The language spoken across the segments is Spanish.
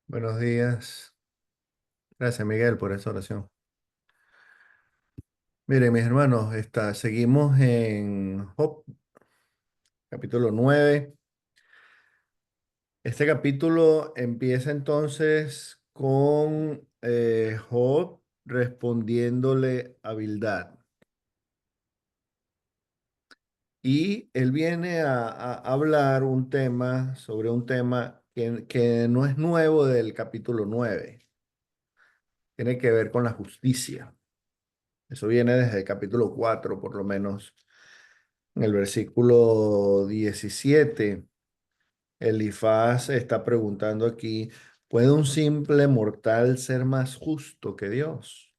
Buenos días. Gracias, Miguel, por esa oración. Mire, mis hermanos, seguimos en Job, capítulo 9. Este capítulo empieza entonces con Job respondiéndole a Bildad. Y él viene a hablar sobre un tema que no es nuevo del capítulo 9. Tiene que ver con la justicia. Eso viene desde el capítulo 4, por lo menos. En el versículo 17, Elifaz está preguntando aquí, ¿puede un simple mortal ser más justo que Dios?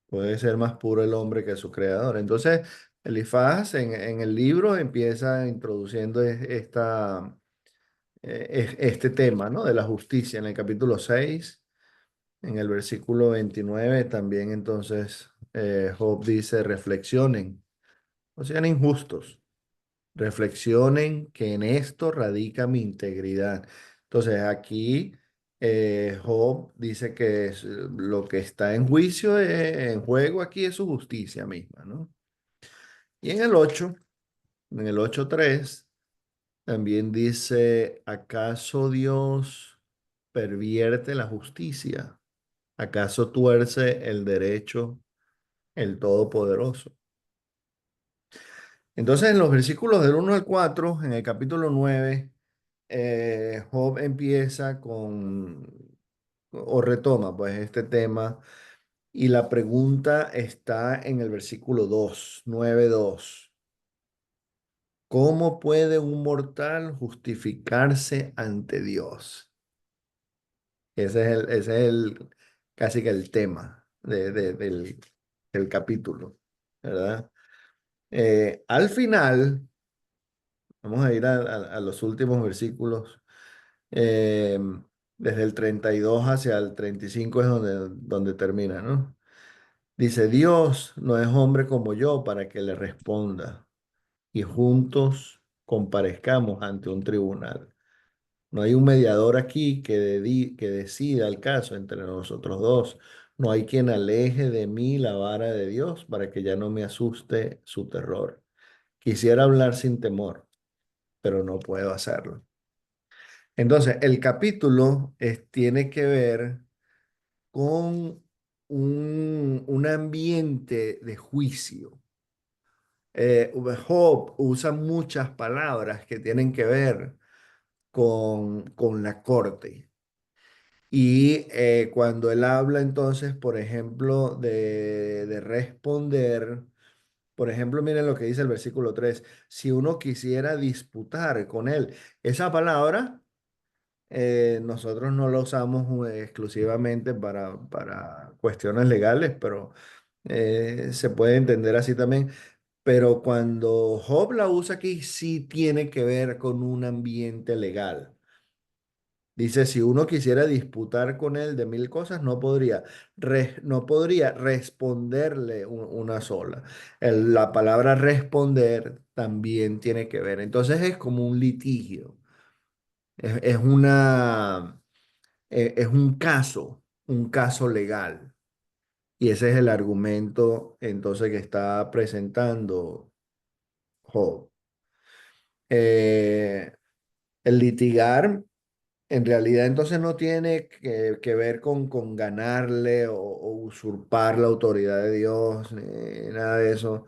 ¿Puede ser más puro el hombre que su creador? Entonces, Elifaz en el libro empieza introduciendo este tema, ¿no? De la justicia en el capítulo 6. En el versículo 29 también entonces Job dice, reflexionen, no sean injustos. Reflexionen que en esto radica mi integridad. Entonces aquí Job dice que lo que está en juicio, en juego aquí es su justicia misma, ¿no? Y en el 8:3, también dice, ¿acaso Dios pervierte la justicia? ¿Acaso tuerce el derecho el Todopoderoso? Entonces, en los versículos del 1 al 4, en el capítulo 9, Job empieza o retoma pues este tema, y la pregunta está en el versículo 2, 9:2. ¿Cómo puede un mortal justificarse ante Dios? Ese es casi que el tema del capítulo, ¿verdad? Al final, vamos a ir a los últimos versículos. Eh, Desde el 32 hacia el 35 es donde termina, ¿no? Dice, Dios no es hombre como yo para que le responda y juntos comparezcamos ante un tribunal. No hay un mediador aquí que decida el caso entre nosotros dos. No hay quien aleje de mí la vara de Dios para que ya no me asuste su terror. Quisiera hablar sin temor, pero no puedo hacerlo. Entonces, el capítulo tiene que ver con un ambiente de juicio. Job usa muchas palabras que tienen que ver con la corte. Y cuando él habla entonces, por ejemplo, de responder, por ejemplo, miren lo que dice el versículo 3: si uno quisiera disputar con él, esa palabra nosotros no lo usamos exclusivamente para cuestiones legales, pero se puede entender así también. Pero cuando Job la usa aquí, sí tiene que ver con un ambiente legal. Dice, si uno quisiera disputar con él de mil cosas, no podría responderle una sola. La palabra responder también tiene que ver. Entonces es como un litigio. Es es un caso legal. Y ese es el argumento entonces que está presentando Job. Eh, el litigar en realidad entonces no tiene que ver con ganarle o usurpar la autoridad de Dios, ni nada de eso,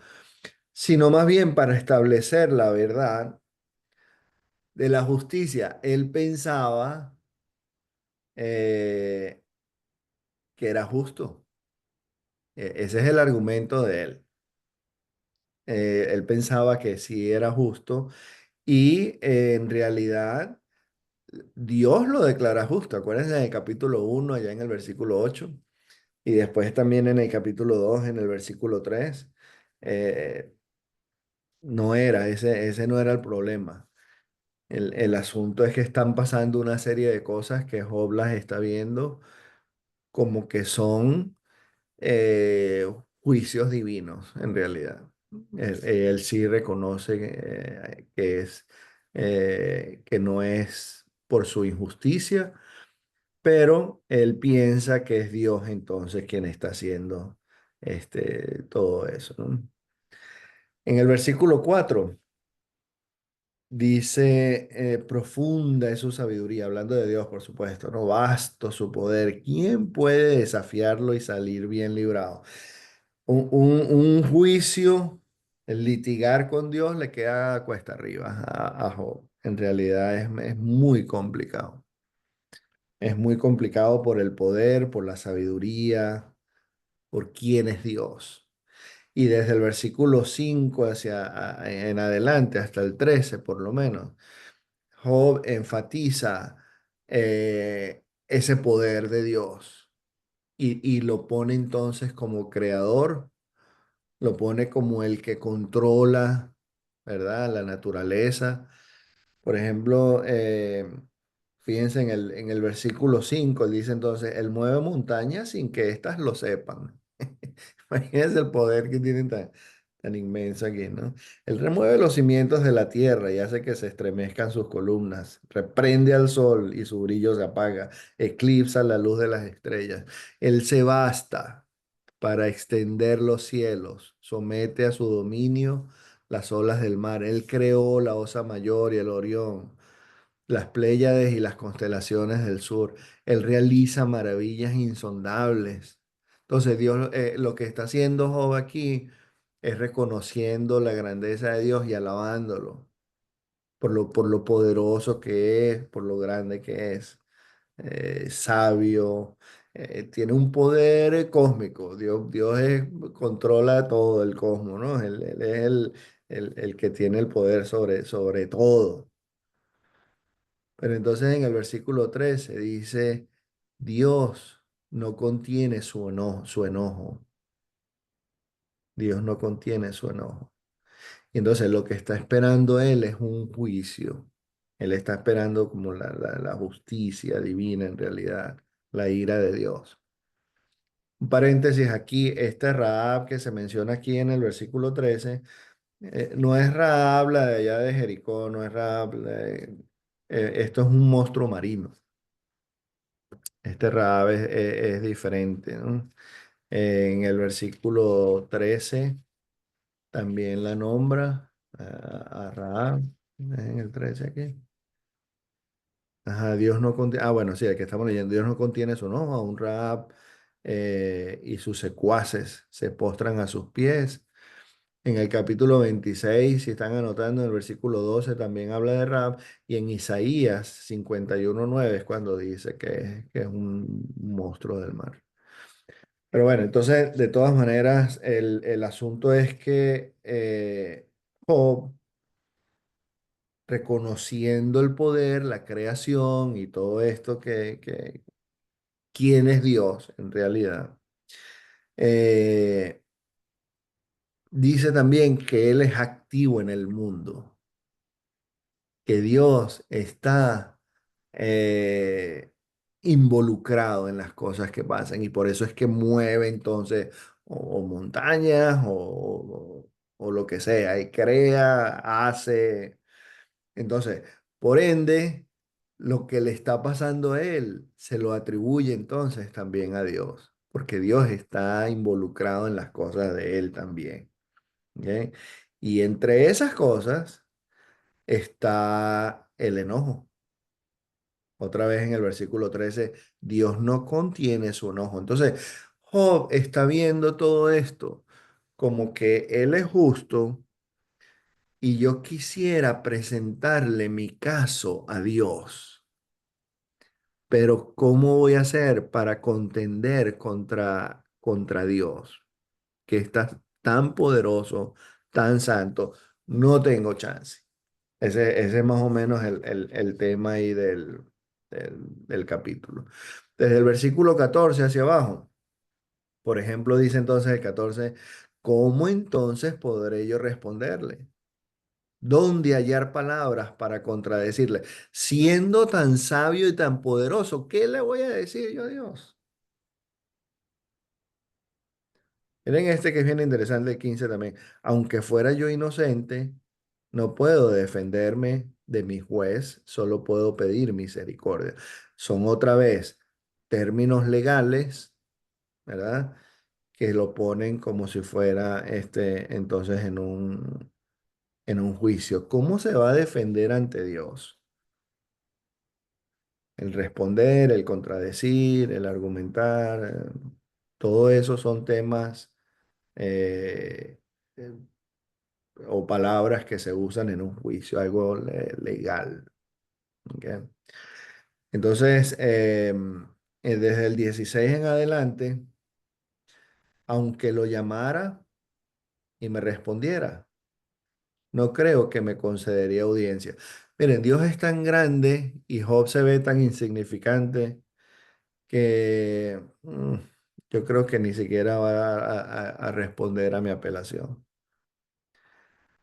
sino más bien para establecer la verdad de la justicia. Él pensaba eh, que era justo. Ese es el argumento de él. Él pensaba que sí era justo y en realidad Dios lo declara justo. Acuérdense en el capítulo 1 allá en el versículo 8, y después también en el capítulo 2 en el versículo 3. eh, ese no era el problema. El asunto es que están pasando una serie de cosas que Job las está viendo como que son juicios divinos, en realidad. Él sí reconoce que no es por su injusticia, pero él piensa que es Dios entonces quien está haciendo todo eso, ¿no? En el versículo 4 dice, profunda es su sabiduría, hablando de Dios, por supuesto, ¿no? Vasto su poder. ¿Quién puede desafiarlo y salir bien librado? Un juicio, el litigar con Dios le queda cuesta arriba a Job. En realidad es muy complicado. Es muy complicado por el poder, por la sabiduría, por quién es Dios. Y desde el versículo 5 en adelante, hasta el 13 por lo menos, Job enfatiza ese poder de Dios y lo pone entonces como creador, lo pone como el que controla, ¿verdad? La naturaleza. Por ejemplo, fíjense en el versículo 5 él dice entonces, Él mueve montañas sin que éstas lo sepan. Imagínense el poder que tienen tan inmenso aquí, ¿no? Él remueve los cimientos de la tierra y hace que se estremezcan sus columnas, reprende al sol y su brillo se apaga, eclipsa la luz de las estrellas. Él se basta para extender los cielos, somete a su dominio las olas del mar. Él creó la Osa Mayor y el Orión, las Pléyades y las constelaciones del sur. Él realiza maravillas insondables. Entonces Dios, lo que está haciendo Job aquí es reconociendo la grandeza de Dios y alabándolo por lo poderoso que es, por lo grande que es, sabio, tiene un poder cósmico. Controla todo el cosmos, ¿no? Él es el que tiene el poder sobre todo. Pero entonces en el versículo 13 dice, Dios no contiene su enojo. Dios no contiene su enojo. Y entonces lo que está esperando Él es un juicio. Él está esperando como la justicia divina en realidad, la ira de Dios. Un paréntesis aquí, este Rahab que se menciona aquí en el versículo 13, no es Rahab la de allá de Jericó, no es Rahab, esto es un monstruo marino. Este Rahab es diferente, ¿no? En el versículo 13 también la nombra a Rahab, en el 13 aquí. Ajá, Dios no contiene, bueno, sí, el que estamos leyendo, Dios no contiene su enojo, a un Rahab y sus secuaces se postran a sus pies. En el capítulo 26 si están anotando, en el versículo 12 también habla de Rahab, y en Isaías 51:9 es cuando dice que es un monstruo del mar. Pero bueno, entonces, de todas maneras, el asunto es que Job, reconociendo el poder, la creación y todo esto quién es Dios en realidad, eh, dice también que Él es activo en el mundo, que Dios está eh, involucrado en las cosas que pasan y por eso es que mueve entonces o montañas o lo que sea y crea, hace. Entonces, por ende, lo que le está pasando a él se lo atribuye entonces también a Dios, porque Dios está involucrado en las cosas de él también. ¿Ok? Y entre esas cosas está el enojo. Otra vez en el versículo 13 Dios no contiene su enojo. Entonces, Job está viendo todo esto como que él es justo y yo quisiera presentarle mi caso a Dios. Pero ¿cómo voy a hacer para contender contra Dios, que está tan poderoso, tan santo? No tengo chance. Ese es más o menos el tema ahí del capítulo. Desde el versículo 14 hacia abajo, por ejemplo, dice entonces el 14, ¿cómo entonces podré yo responderle? ¿Dónde hallar palabras para contradecirle? Siendo tan sabio y tan poderoso, ¿qué le voy a decir yo a Dios? Miren este que es bien interesante, el 15 también. Aunque fuera yo inocente, no puedo defenderme de mi juez, solo puedo pedir misericordia. Son otra vez términos legales, ¿verdad? Que lo ponen como si fuera entonces en un juicio. ¿Cómo se va a defender ante Dios? El responder, el contradecir, el argumentar, todo eso son temas eh, eh, o palabras que se usan en un juicio, algo legal. ¿Ok? Entonces, desde el 16 en adelante, aunque lo llamara y me respondiera, no creo que me concedería audiencia. Miren, Dios es tan grande y Job se ve tan insignificante que yo creo que ni siquiera va a responder a mi apelación.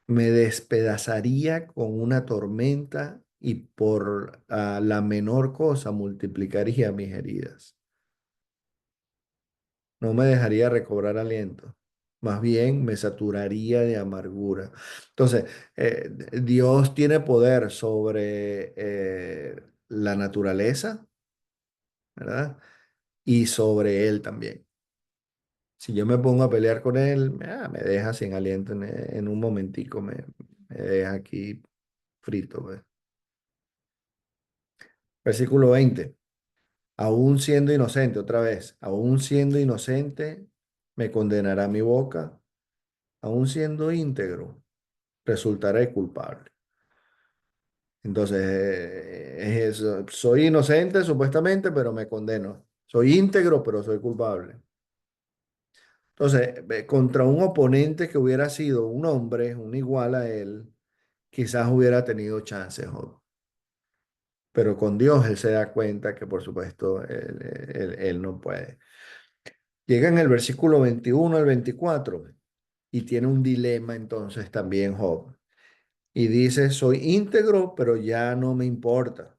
Me despedazaría con una tormenta y por la menor cosa multiplicaría mis heridas. No me dejaría recobrar aliento. Más bien me saturaría de amargura. Entonces, Dios tiene poder sobre la naturaleza, ¿verdad? Y sobre él también. Si yo me pongo a pelear con él, me deja sin aliento en un momentico, me deja aquí frito, pues. Versículo 20. Aún siendo inocente, otra vez, aún siendo inocente, me condenará mi boca, aún siendo íntegro, resultaré culpable. Entonces, es eso. Soy inocente supuestamente, pero me condeno. Soy íntegro, pero soy culpable. Entonces, contra un oponente que hubiera sido un hombre, un igual a él, quizás hubiera tenido chances, Job. Pero con Dios él se da cuenta que, por supuesto, él no puede. Llega en el versículo 21 al 24 y tiene un dilema entonces también Job. Y dice, soy íntegro, pero ya no me importa.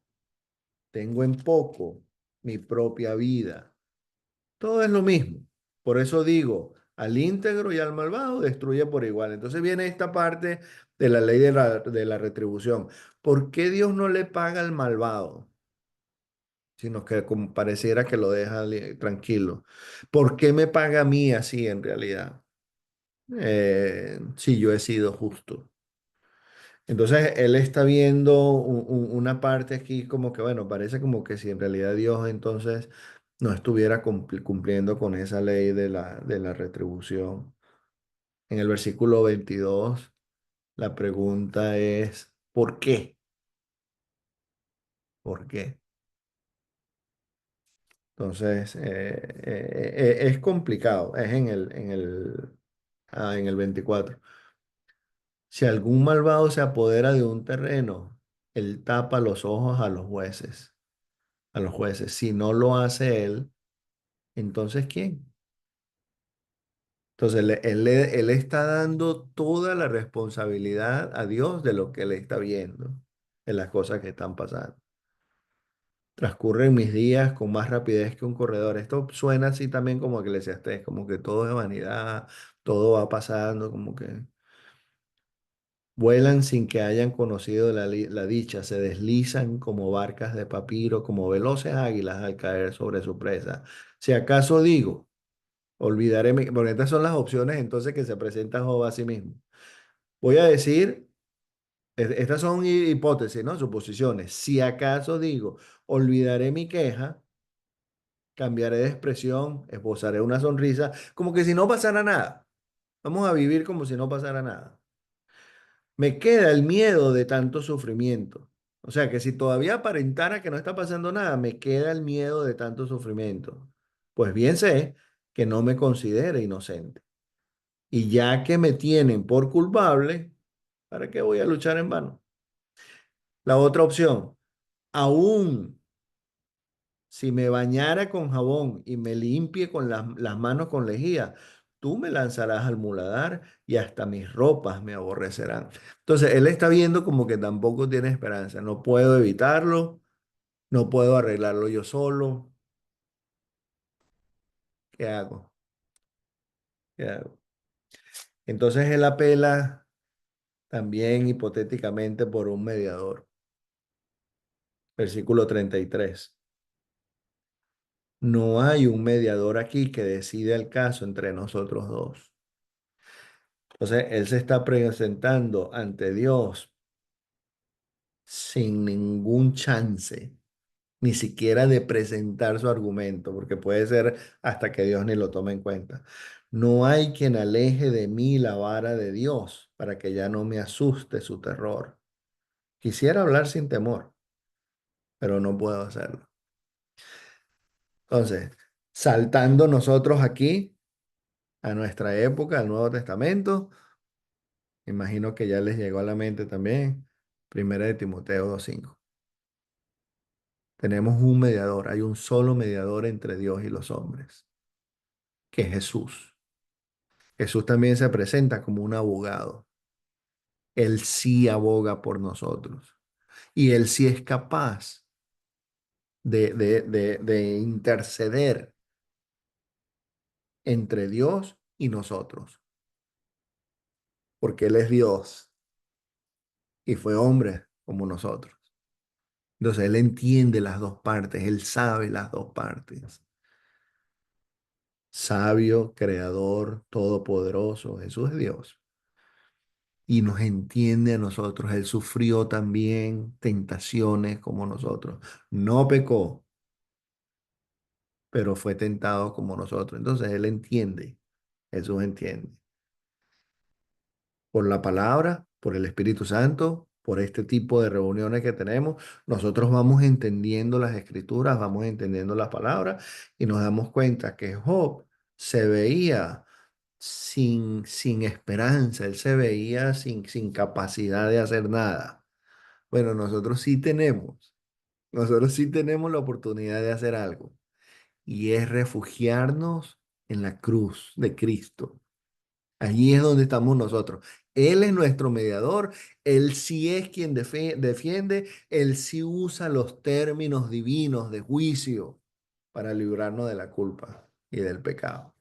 Tengo en poco mi propia vida. Todo es lo mismo. Por eso digo, al íntegro y al malvado destruye por igual. Entonces viene esta parte de la ley de la retribución. ¿Por qué Dios no le paga al malvado? Sino que como pareciera que lo deja tranquilo. ¿Por qué me paga a mí así en realidad? Si yo he sido justo. Entonces él está viendo una parte aquí como que, bueno, parece como que si en realidad Dios entonces no estuviera cumpliendo con esa ley de la retribución. En el versículo 22 la pregunta es, ¿por qué? ¿Por qué? Entonces, es complicado, es en el 24. Si algún malvado se apodera de un terreno, él tapa los ojos a los jueces, a los jueces. Si no lo hace él, entonces ¿quién? Entonces, él está dando toda la responsabilidad a Dios de lo que él está viendo, de las cosas que están pasando. Transcurren mis días con más rapidez que un corredor. Esto suena así también como Eclesiastés, como que todo es vanidad, todo va pasando, como que vuelan sin que hayan conocido la dicha, se deslizan como barcas de papiro, como veloces águilas al caer sobre su presa. Si acaso digo, olvidaré, porque estas son las opciones entonces que se presenta Job a sí mismo. Voy a decir, estas son hipótesis, ¿no? Suposiciones. Si acaso digo, olvidaré mi queja, cambiaré de expresión, esbozaré una sonrisa, como que si no pasara nada. Vamos a vivir como si no pasara nada. Me queda el miedo de tanto sufrimiento. O sea que si todavía aparentara que no está pasando nada, me queda el miedo de tanto sufrimiento. Pues bien sé que no me considero inocente. Y ya que me tienen por culpable, ¿para qué voy a luchar en vano? La otra opción, aún si me bañara con jabón y me limpie con las manos con lejía, tú me lanzarás al muladar y hasta mis ropas me aborrecerán. Entonces, él está viendo como que tampoco tiene esperanza. No puedo evitarlo, no puedo arreglarlo yo solo. ¿Qué hago? ¿Qué hago? Entonces, él apela también hipotéticamente por un mediador. versículo 33. No hay un mediador aquí que decide el caso entre nosotros dos. Entonces, él se está presentando ante Dios sin ningún chance, ni siquiera de presentar su argumento, porque puede ser hasta que Dios ni lo tome en cuenta. No hay quien aleje de mí la vara de Dios para que ya no me asuste su terror. Quisiera hablar sin temor, pero no puedo hacerlo. Entonces, saltando nosotros aquí a nuestra época, al Nuevo Testamento, imagino que ya les llegó a la mente también, Primera de Timoteo 2:5. Tenemos un mediador, hay un solo mediador entre Dios y los hombres, que es Jesús. Jesús también se presenta como un abogado. Él sí aboga por nosotros y él sí es capaz de interceder entre Dios y nosotros, porque él es Dios y fue hombre como nosotros. Entonces él entiende las dos partes, él sabe las dos partes. Sabio, creador, todopoderoso, Jesús es Dios y nos entiende a nosotros. Él sufrió también tentaciones como nosotros. No pecó, pero fue tentado como nosotros. Entonces Él entiende, Jesús entiende. Por la palabra, por el Espíritu Santo, por este tipo de reuniones que tenemos, nosotros vamos entendiendo las escrituras, vamos entendiendo las palabras y nos damos cuenta que Job se veía sin esperanza, él se veía sin capacidad de hacer nada. Bueno, nosotros sí tenemos la oportunidad de hacer algo y es refugiarnos en la cruz de Cristo. Allí es donde estamos nosotros. Él es nuestro mediador, Él sí es quien defiende, Él sí usa los términos divinos de juicio para librarnos de la culpa y del pecado.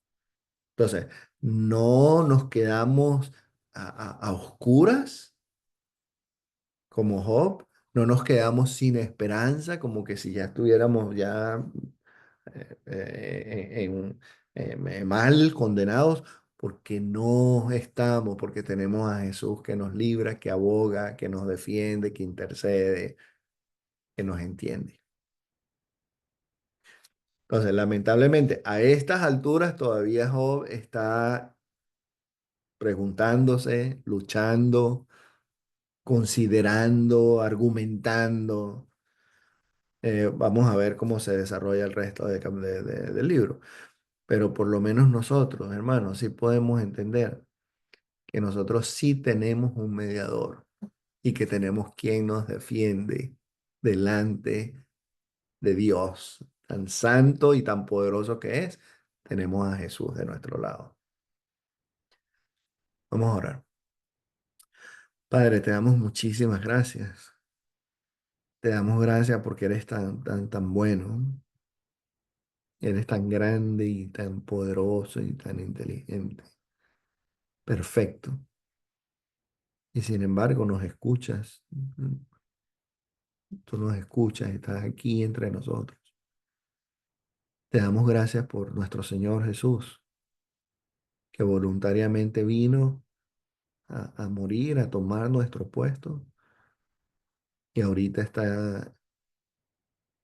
Entonces, no nos quedamos a oscuras como Job, no nos quedamos sin esperanza, como que si ya estuviéramos ya mal condenados, porque no estamos, porque tenemos a Jesús que nos libra, que aboga, que nos defiende, que intercede, que nos entiende. Entonces, lamentablemente, a estas alturas todavía Job está preguntándose, luchando, considerando, argumentando. Vamos a ver cómo se desarrolla el resto del libro. Pero por lo menos nosotros, hermanos, sí podemos entender que nosotros sí tenemos un mediador y que tenemos quien nos defiende delante de Dios, tan santo y tan poderoso que es. Tenemos a Jesús de nuestro lado. Vamos a orar. Padre, te damos muchísimas gracias. Te damos gracias porque eres tan bueno. Eres tan grande y tan poderoso y tan inteligente. Perfecto. Y sin embargo nos escuchas. Tú nos escuchas, estás aquí entre nosotros. Te damos gracias por nuestro Señor Jesús, que voluntariamente vino a morir, a tomar nuestro puesto y ahorita está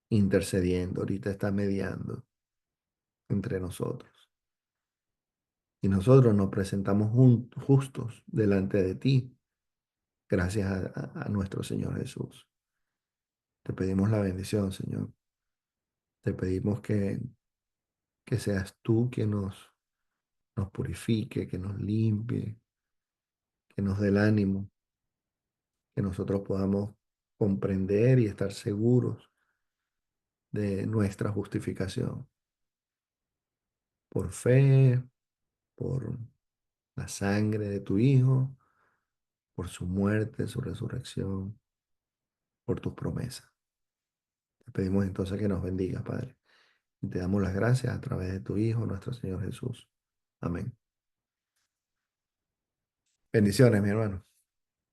intercediendo, ahorita está mediando entre nosotros. Y nosotros nos presentamos justos delante de ti, gracias a nuestro Señor Jesús. Te pedimos la bendición, Señor. Te pedimos que seas tú quien nos purifique, que nos limpie, que nos dé el ánimo, que nosotros podamos comprender y estar seguros de nuestra justificación por fe, por la sangre de tu Hijo, por su muerte, su resurrección, por tus promesas. Te pedimos entonces que nos bendigas, Padre. Y te damos las gracias a través de tu Hijo, nuestro Señor Jesús. Amén. Bendiciones, mi hermano.